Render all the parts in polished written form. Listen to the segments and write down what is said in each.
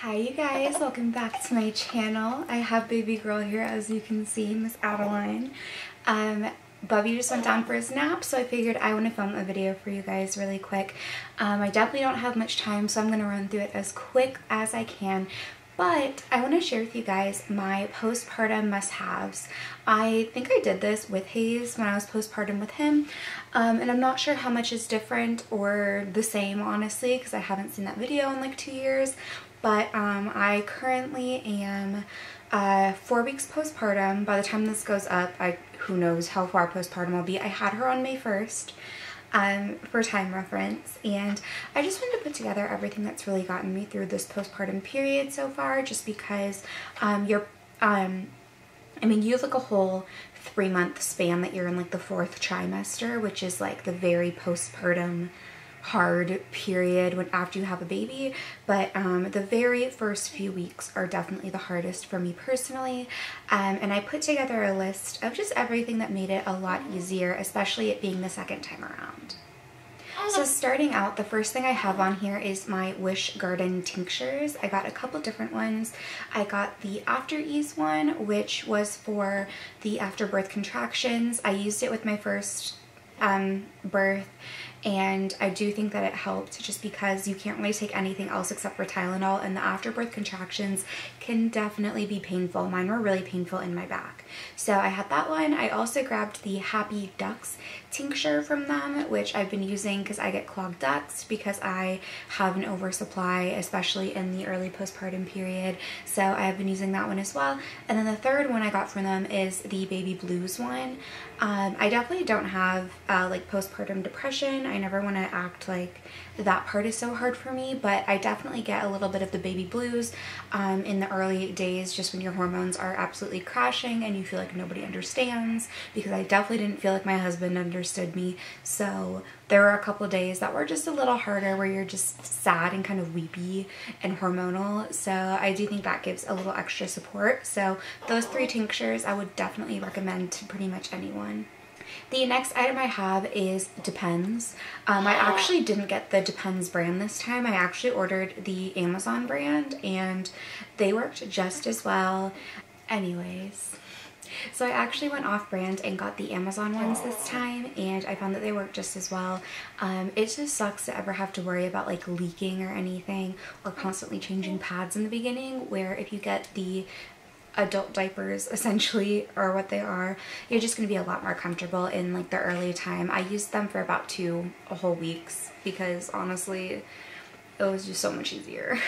Hi you guys, welcome back to my channel. I have baby girl here, as you can see, Miss Adeline. Bubby just went down for his nap, so I figured I want to film a video for you guys really quick. I definitely don't have much time, so I'm going to run through it as quick as I can. But I want to share with you guys my postpartum must-haves. I think I did this with Hayes when I was postpartum with him, and I'm not sure how much is different or the same, honestly, because I haven't seen that video in like 2 years. But I currently am 4 weeks postpartum. By the time this goes up, who knows how far postpartum I'll be. I had her on May 1st. For time reference, and I just wanted to put together everything that's really gotten me through this postpartum period so far, just because I mean, you have like a whole 3-month span that you're in like the 4th trimester, which is like the very postpartum hard period when after you have a baby, but the very first few weeks are definitely the hardest for me personally, and I put together a list of just everything that made it a lot easier, especially it being the second time around. So starting out, the first thing I have on here is my Wish Garden tinctures. I got a couple different ones. I got the After Ease one, which was for the afterbirth contractions. I used it with my first birth, and I do think that it helped just because you can't really take anything else except for Tylenol, and the afterbirth contractions can definitely be painful. Mine were really painful in my back. So I had that one. I also grabbed the Happy Ducks tincture from them, which I've been using because I get clogged ducts because I have an oversupply, especially in the early postpartum period. So I have been using that one as well. And then the third one I got from them is the Baby Blues one. I definitely don't have like postpartum depression. I never want to act like that part is so hard for me, but I definitely get a little bit of the baby blues in the early days, just when your hormones are absolutely crashing and you feel like nobody understands, because I definitely didn't feel like my husband understood me. So there were a couple days that were just a little harder where you're just sad and kind of weepy and hormonal. So I do think that gives a little extra support. So those 3 tinctures I would definitely recommend to pretty much anyone. The next item I have is Depends. I actually didn't get the Depends brand this time. I actually ordered the Amazon brand and they worked just as well. Anyways, so I actually went off brand and got the Amazon ones this time, and I found that they work just as well. It just sucks to ever have to worry about like leaking or anything, or constantly changing pads in the beginning, where if you get the adult diapers essentially, or what they are, you're just going to be a lot more comfortable in like the early time. I used them for about 2 whole weeks because honestly it was just so much easier.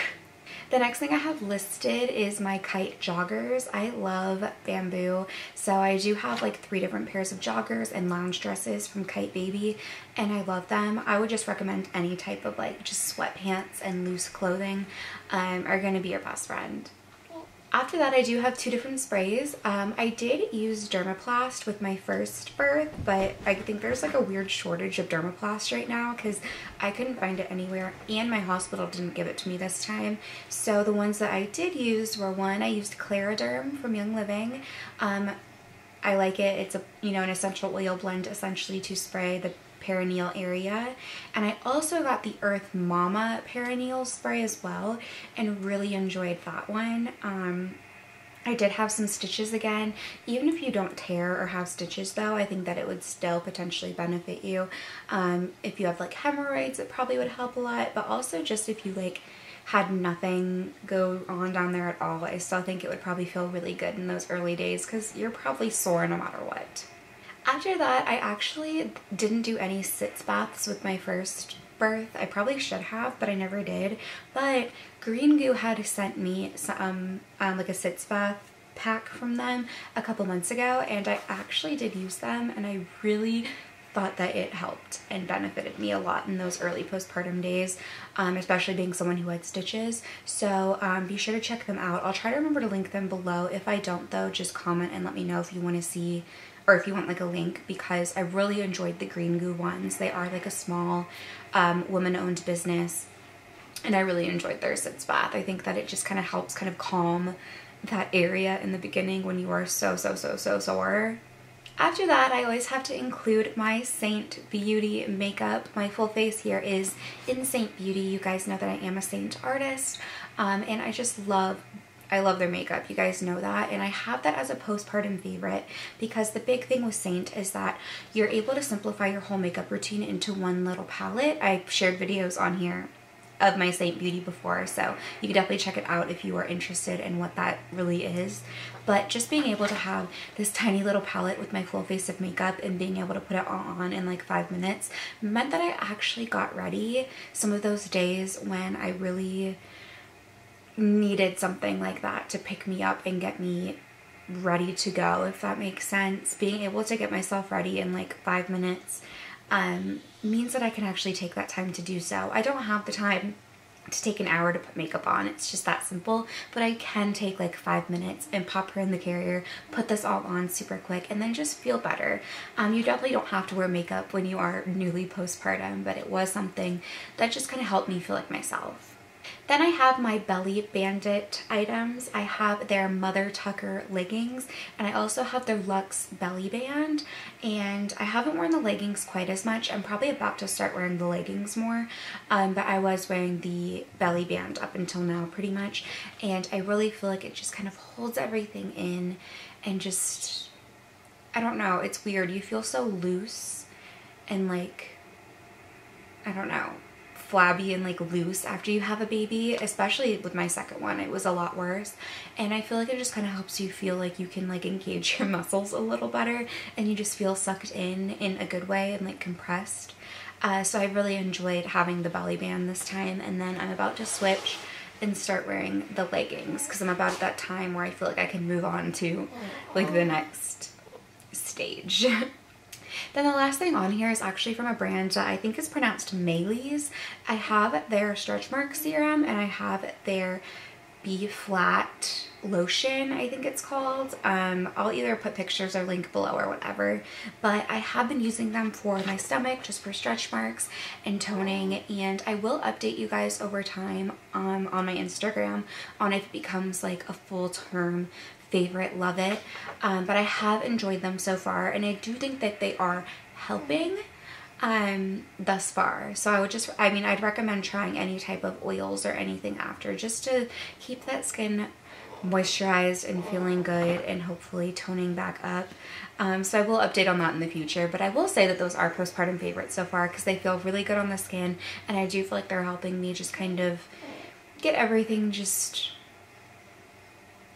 The next thing I have listed is my Kite Joggers. I love bamboo, so I do have like 3 different pairs of joggers and lounge dresses from Kite Baby, and I love them. I would just recommend any type of like just sweatpants and loose clothing are going to be your best friend. After that, I do have 2 different sprays. I did use Dermaplast with my first birth, but I think there's like a weird shortage of Dermaplast right now because I couldn't find it anywhere, and my hospital didn't give it to me this time. So the ones that I did use were, one, I used Clariderm from Young Living. I like it. It's a, an essential oil blend essentially to spray the perineal area, and I also got the Earth Mama perineal spray as well and really enjoyed that one. I did have some stitches again. Even if you don't tear or have stitches though, I think that it would still potentially benefit you. If you have like hemorrhoids, it probably would help a lot, but also just if you like had nothing go on down there at all, I still think it would probably feel really good in those early days because you're probably sore no matter what. After that, I actually didn't do any Sitz Baths with my first birth. I probably should have, but I never did. But Green Goo had sent me some like a Sitz Bath pack from them a couple months ago, and I actually did use them, and I really thought that it helped and benefited me a lot in those early postpartum days, especially being someone who had stitches. So be sure to check them out. I'll try to remember to link them below. If I don't though, just comment and let me know if you want to see, or if you want like a link, because I really enjoyed the Green Goo ones. They are like a small woman-owned business, and I really enjoyed their Sitz Bath. I think that it just kind of helps kind of calm that area in the beginning when you are so sore. After that, I always have to include my Saint Beauty makeup. My full face here is in Saint Beauty. You guys know that I am a Saint artist, and I love their makeup. You guys know that. And I have that as a postpartum favorite because the big thing with Saint is that you're able to simplify your whole makeup routine into one little palette. I've shared videos on here of my Saint Beauty before, so you can definitely check it out if you are interested in what that really is. But just being able to have this tiny little palette with my full face of makeup and being able to put it all on in like 5 minutes meant that I actually got ready some of those days when I really needed something like that to pick me up and get me ready to go, if that makes sense. Being able to get myself ready in like 5 minutes means that I can actually take that time to do so. I don't have the time to take an hour to put makeup on, it's just that simple, but I can take like 5 minutes and pop her in the carrier, put this all on super quick, and then just feel better. You definitely don't have to wear makeup when you are newly postpartum, but it was something that just kind of helped me feel like myself. Then I have my Belly Bandit items. I have their Mother Tucker leggings, and I also have their Luxe belly band, and I haven't worn the leggings quite as much. I'm probably about to start wearing the leggings more, but I was wearing the belly band up until now pretty much, and I really feel like it just kind of holds everything in and just, I don't know, it's weird. You feel so loose and like, I don't know, flabby and like loose after you have a baby, especially with my second one. It was a lot worse, and I feel like it just kind of helps you feel like you can like engage your muscles a little better and you just feel sucked in a good way and like compressed. So I really enjoyed having the belly band this time, and then I'm about to switch and start wearing the leggings because I'm about at that time where I feel like I can move on to like the next stage. Then the last thing on here is actually from a brand that I think is pronounced Mayleys. I have their stretch mark serum and I have their Be Flat lotion, I think it's called. I'll either put pictures or link below or whatever, but I have been using them for my stomach, just for stretch marks and toning, and I will update you guys over time on my Instagram on if it becomes like a full-term favorite. Love it, but I have enjoyed them so far, and I do think that they are helping thus far. So I'd recommend trying any type of oils or anything after, just to keep that skin moisturized and feeling good and hopefully toning back up. So I will update on that in the future, but I will say that those are postpartum favorites so far because they feel really good on the skin, and I do feel like they're helping me just kind of get everything just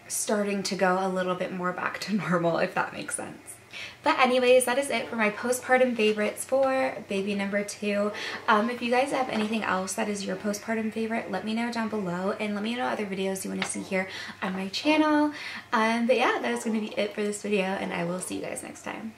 starting to go a little bit more back to normal, if that makes sense. But anyways, that is it for my postpartum favorites for baby number 2. If you guys have anything else that is your postpartum favorite, let me know down below, and let me know other videos you want to see here on my channel. But yeah, that is going to be it for this video, and I will see you guys next time.